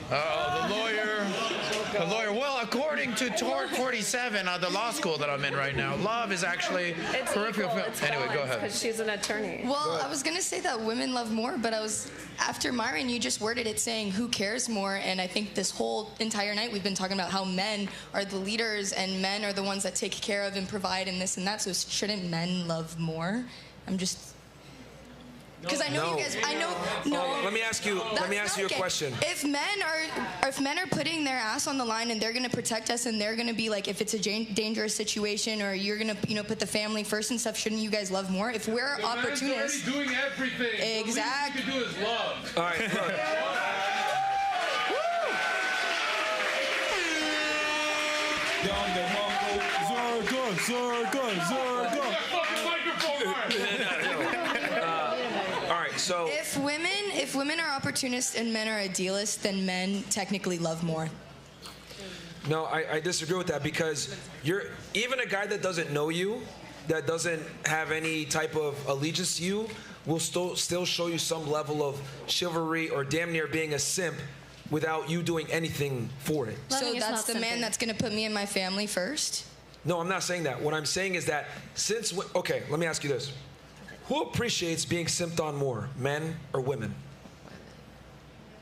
The lawyer. The lawyer. Well, according to Tort 47, the law school that I'm in right now, love is actually peripheral. Anyway, go ahead. Because she's an attorney. Well, I was going to say that women love more, but after Myron, you just worded it saying who cares more, and I think this whole entire night we've been talking about how men are the leaders and men are the ones that take care of and provide and this and that, so shouldn't men love more? I'm just... Because I know you guys. I know. No. Let me ask you a question. If men are putting their ass on the line and they're gonna protect us and they're gonna be like, if it's a dangerous situation or you're gonna, put the family first and stuff, shouldn't you guys love more? If we're opportunists. Man's already doing everything. Exactly. The least you can do is love. All right. Look. So if women are opportunists and men are idealists, then men technically love more. No, I disagree with that, because even a guy that doesn't know you, that doesn't have any type of allegiance to you, will still show you some level of chivalry or damn near being a simp without you doing anything for it. So that's the man that's going to put me and my family first? No, I'm not saying that. What I'm saying is that okay, let me ask you this. Who appreciates being simped on more, men or women?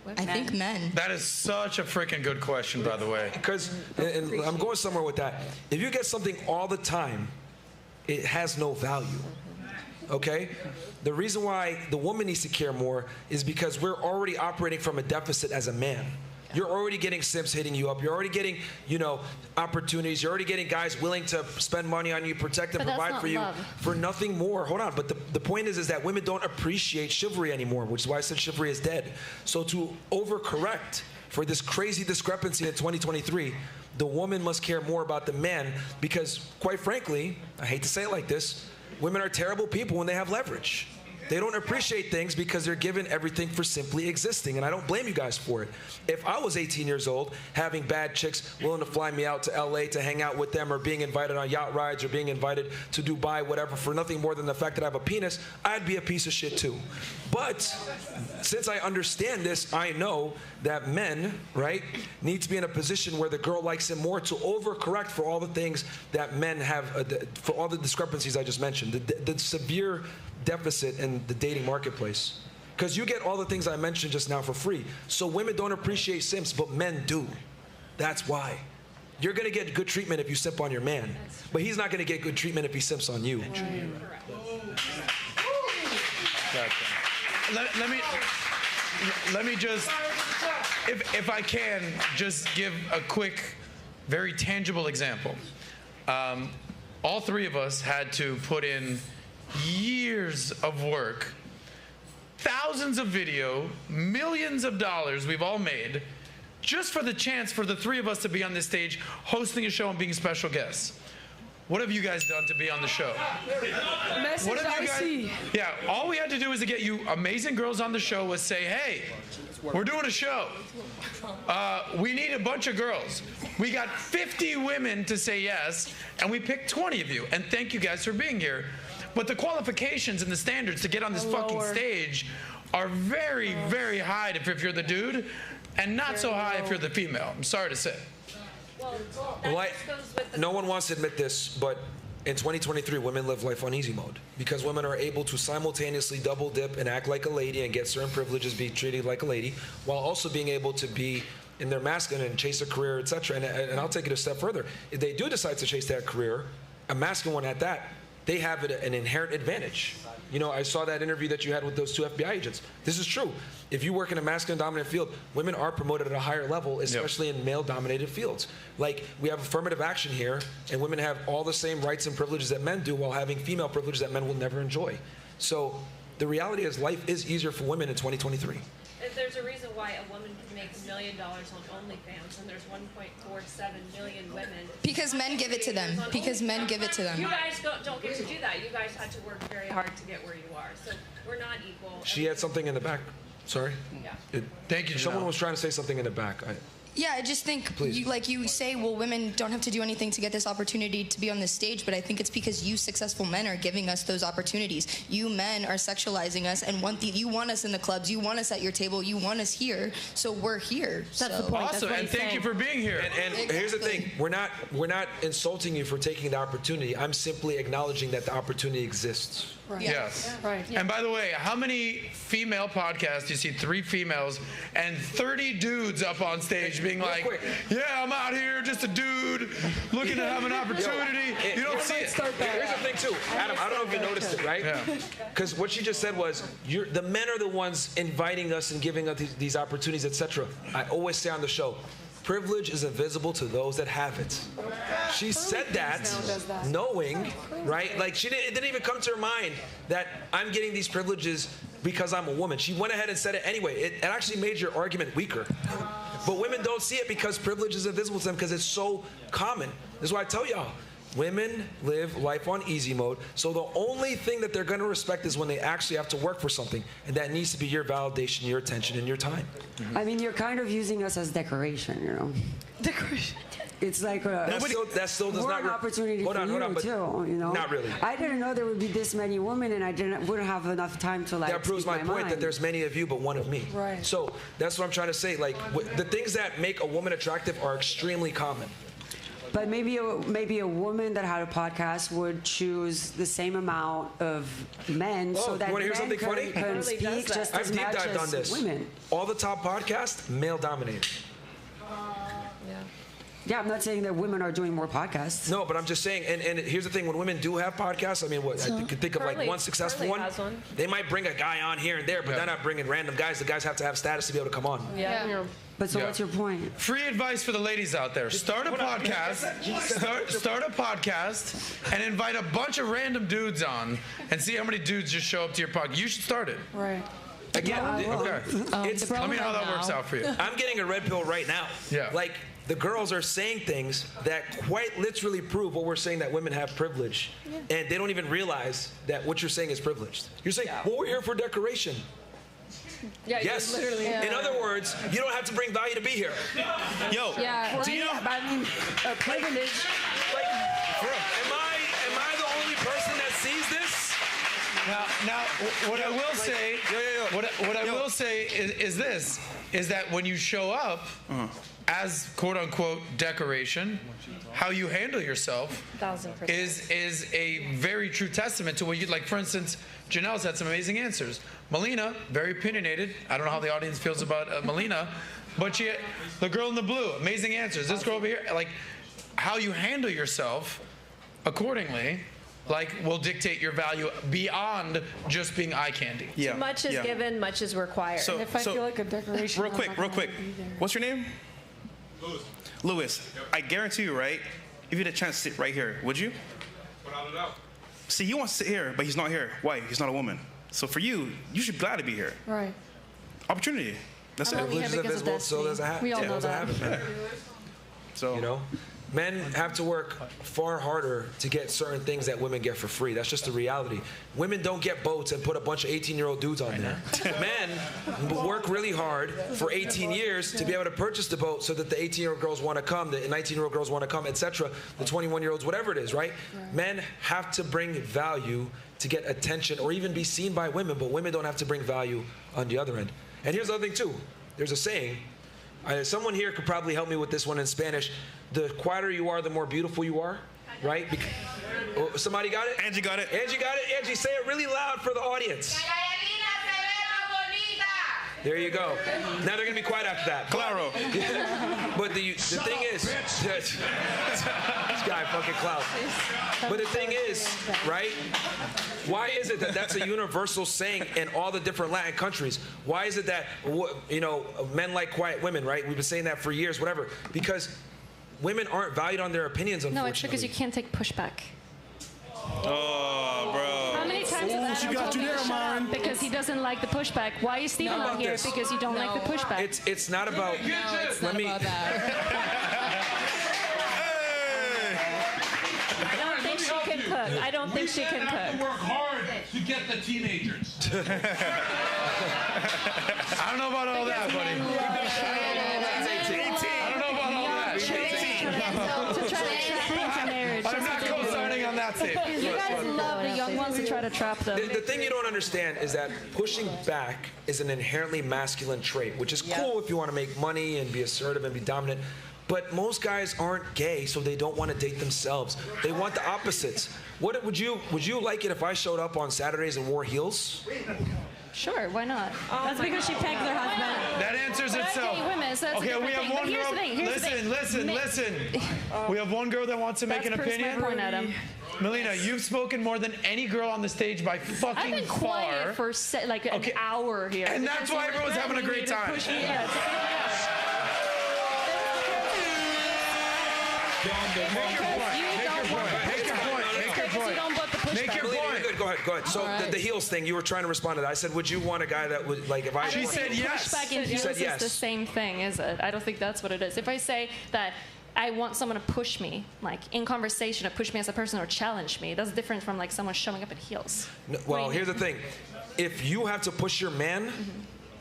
I think men. That is such a freaking good question, by the way. Because, and I'm going somewhere with that. If you get something all the time, it has no value. Okay? The reason why the woman needs to care more is because we're already operating from a deficit as a man. You're already getting simps hitting you up. You're already getting, opportunities. You're already getting guys willing to spend money on you, protect and provide for you for nothing more. Hold on. But the point is that women don't appreciate chivalry anymore, which is why I said chivalry is dead. So to overcorrect for this crazy discrepancy in 2023, the woman must care more about the man because, quite frankly, I hate to say it like this, women are terrible people when they have leverage. They don't appreciate things because they're given everything for simply existing, and I don't blame you guys for it. If I was 18 years old, having bad chicks willing to fly me out to LA to hang out with them, or being invited on yacht rides, or being invited to Dubai, whatever, for nothing more than the fact that I have a penis, I'd be a piece of shit too. But since I understand this, I know that men, right, need to be in a position where the girl likes him more to overcorrect for all the things that men have, for all the discrepancies I just mentioned, the severe deficit in the dating marketplace. Because you get all the things I mentioned just now for free. So women don't appreciate simps, but men do. That's why. You're going to get good treatment if you simp on your man, but he's not going to get good treatment if he simps on you. Let me just, if I can, just give a quick, very tangible example. All three of us had to put in years of work, thousands of video, millions of dollars we've all made, just for the chance for the three of us to be on this stage hosting a show and being special guests. What have you guys done to be on the show? What have you guys? Yeah, all we had to do is to get you amazing girls on the show was say, hey, we're doing a show. We need a bunch of girls. We got 50 women to say yes, and we picked 20 of you. And thank you guys for being here. But the qualifications and the standards to get on this fucking stage are very, very high if you're the dude, and not so high if you're the female. I'm sorry to say. Well, no one wants to admit this, but in 2023, women live life on easy mode because women are able to simultaneously double dip and act like a lady and get certain privileges, be treated like a lady, while also being able to be in their masculine and chase a career, etc. And I'll take it a step further. If they do decide to chase that career, a masculine one at that, they have an inherent advantage. I saw that interview that you had with those two FBI agents. This is true. If you work in a masculine-dominant field, women are promoted at a higher level, especially in male-dominated fields. Like, we have affirmative action here, and women have all the same rights and privileges that men do while having female privileges that men will never enjoy. So the reality is life is easier for women in 2023. There's a reason why a woman can make $1 million on OnlyFans, and there's 1.47 million women. Because men give it to them. Because men give it to them. You guys don't get to do that. You guys had to work very hard to get where you are. So we're not equal. She had something in the back. Sorry? Yeah. Thank you, Someone was trying to say something in the back. Yeah, I just think Please. you say, well, women don't have to do anything to get this opportunity to be on this stage, but I think it's because you successful men are giving us those opportunities. You men are sexualizing us and you want us in the clubs, you want us at your table, you want us here, so we're here. That's the point. Awesome, and thank you for being here. And here's the thing: we're not insulting you for taking the opportunity. I'm simply acknowledging that the opportunity exists. Right. Yes. Right. Yeah. And by the way, how many female podcasts do you see 3 females and 30 dudes up on stage being like, quick. yeah, I'm out here, just a dude looking to have an opportunity. You don't see it. Here's the thing too, Adam. I don't know if you noticed it, right? Yeah. Because what she just said was, the men are the ones inviting us and giving us these opportunities, etc. I always say on the show, privilege is invisible to those that have it. She said that knowing, right? Like it didn't even come to her mind that I'm getting these privileges because I'm a woman. She went ahead and said it anyway. It actually made your argument weaker. But women don't see it because privilege is invisible to them because it's so common. This is why I tell y'all, women live life on easy mode. So the only thing that they're going to respect is when they actually have to work for something. And that needs to be your validation, your attention, and your time. I mean, you're kind of using us as decoration, you know. Decoration. It's like That still does we're not an opportunity hold for on, you but too, you know. not really. I didn't know there would be this many women, and I wouldn't have enough time to like. That proves speak my point mind. that there's many of you, but one of me. Right. So that's what I'm trying to say. Like the things that make a woman attractive are extremely common. But maybe a woman that had a podcast would choose the same amount of men, so that you wanna hear men something funny? can Really speak does that. just I've as deep much dived on as this. women. All the top podcasts, male dominated. Yeah, I'm not saying that women are doing more podcasts. No, but I'm just saying, and here's the thing, when women do have podcasts, I mean, I could think of like Curly- one successful Curly one. has one. They might bring a guy on here and there, but they're not bringing random guys. The guys have to have status to be able to come on. Yeah. But so Yeah. what's your point? Free advice for the ladies out there. Start a podcast. Start a podcast and invite a bunch of random dudes on and see how many dudes just show up to your podcast. You should start it. Right. Again, Okay. Let me know how that works out for you. I'm getting a red pill right now. Yeah. Like, the girls are saying things that quite literally prove what we're saying, that women have privilege. And they don't even realize that what you're saying is privileged. You're saying, well, we're here for decoration. Yeah, Yes. literally. In other words, you don't have to bring value to be here. Yo, Yeah. do you know? But I mean, privilege. Like, am I the only person that sees this? Now, what I will say, what I will say is this: is that when you show up as quote unquote decoration, how you handle yourself 1000%. is a very true testament to what you like. For instance, Janelle's had some amazing answers. Melina, very opinionated. I don't know how the audience feels about Melina, but the girl in the blue, amazing answers. This girl over here, like how you handle yourself accordingly, like will dictate your value beyond just being eye candy. Yeah. Much is given, much is required. So, If I feel like a decoration, real I'm quick, not real gonna quick. be there. What's your name? Louis. I guarantee you, right? If you had a chance to sit right here, would you? Without a doubt. See, he wants to sit here, but he's not here. Why? He's not a woman. So for you, you should be glad to be here. Right. Opportunity. That's it. Privilege is invisible, so does a habit. We all know that. So You know, men have to work far harder to get certain things that women get for free. That's just the reality. Women don't get boats and put a bunch of 18-year-old dudes on there. Men work really hard for 18 years to be able to purchase the boat so that the 18-year-old girls want to come, the 19-year-old girls want to come, etc. The 21-year-olds, whatever it is, right? Men have to bring value to get attention or even be seen by women, but women don't have to bring value on the other end. And here's the other thing too. There's a saying. Someone here could probably help me with this one in Spanish. The quieter you are, the more beautiful you are, right? Oh, somebody got it? Angie got it. Angie got it? Angie, say it really loud for the audience. There you go. Now they're going to be quiet after that. Claro. But the thing is, this guy fucking clout. But the thing is, right? Why is it that that's a universal saying in all the different Latin countries? Why is it that, men like quiet women, right? We've been saying that for years, whatever. Because women aren't valued on their opinions, unfortunately. No, it's because you can't take pushback. Oh, bro. How many times has Adam told me to shut up because he doesn't like the pushback? Why is Steven How on about here? this? Because you don't like the pushback. It's not about. Let me. I don't think she can cook. I don't think she can have to cook. work hard to get the teenagers. I don't know about all that, buddy. That's 18. I To try to trap them into marriage. I'm not co-signing on that statement. You guys love the young ones to try to trap them. The thing you don't understand is that pushing back is an inherently masculine trait, which is cool if you want to make money and be assertive and be dominant. But most guys aren't gay, so they don't want to date themselves. They want the opposites. What would you like it if I showed up on Saturdays and wore heels? Sure, why not? That's because she pegged her husband. That answers But I itself. date women, so that's a Okay, we different have thing. But one here's girl. the thing, here's the thing. Listen. We have one girl that wants to make an That's proves my opinion. point, Adam. Melina, you've spoken more than any girl on the stage by I've fucking been far. quiet for like an hour here. And that's because why you were everyone's having a threatening great me to time. push me out. Make your point. Make your point. Make your point. You don't want the pushback. Make your Melina, point. you're good. Go ahead. So the heels thing, you were trying to respond to that. I said, would you want a guy that would, like, if I... She said yes. Pushback in She heels said yes. is the same thing, is it? I don't think that's what it is. If I say that I want someone to push me, like in conversation, to push me as a person or challenge me, that's different from like someone showing up in heels. No, well, here's the thing. If you have to push your man,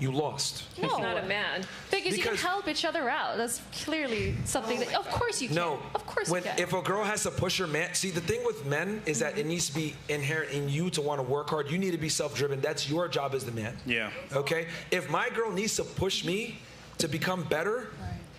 you lost. No, Not a man. because you can Because- help each other out. That's clearly something that, of course you can. No. Of course you can. If a girl has to push her man, see, the thing with men is that it needs to be inherent in you to want to work hard. You need to be self-driven. That's your job as the man. Yeah. Okay? If my girl needs to push me to become better,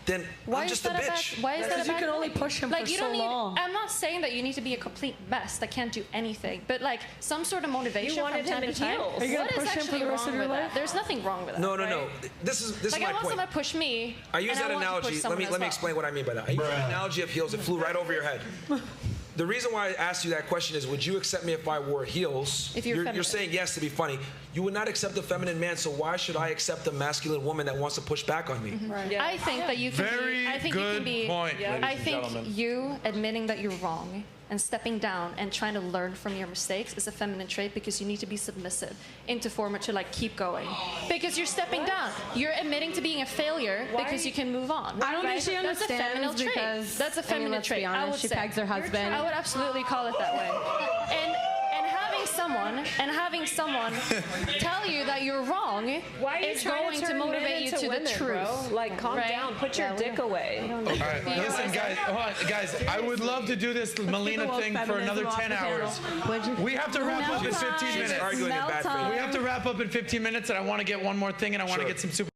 then I'm just a bitch. Why is that a Because you bad can only thing? push him like, for you so don't need, long. I'm not saying that you need to be a complete mess that can't do anything, but like some sort of motivation from wanted time him to in time. heels. Are you What gonna is push him for actually the rest wrong of your with that? life? There's nothing wrong with that. No. right? This is Like my I want point. someone to push me. I use and that I want to push analogy. Let someone me as well. explain what I mean by that. I use the analogy of heels. It flew right over your head. The reason why I asked you that question is, would you accept me if I wore heels? If you're feminine. saying yes to be funny. You would not accept a feminine man, so why should I accept a masculine woman that wants to push back on me? I think that you can Very be. I think good you can be. point, ladies I and think gentlemen. you admitting that you're wrong and stepping down and trying to learn from your mistakes is a feminine trait because you need to be submissive into form to like keep going. Because you're stepping down. You're admitting to being a failure because you can move on. I don't think she That's a feminine understands trait. because That's a feminine let's trait. be I honest, would she say. pegs her husband. I would absolutely call it that way. And having someone tell you that you're wrong Why are you is trying going to to turn men motivate you into to women, the truth. bro? Like, calm Right? down. Put your dick away. All right, listen, guys. Hold on, guys. I would love to do this Melina thing for another 10 hours. We have to wrap up in 15 minutes. Arguing it bad for you. We have to wrap up in 15 minutes, and I want to get one more thing, and I want to Sure. get some super.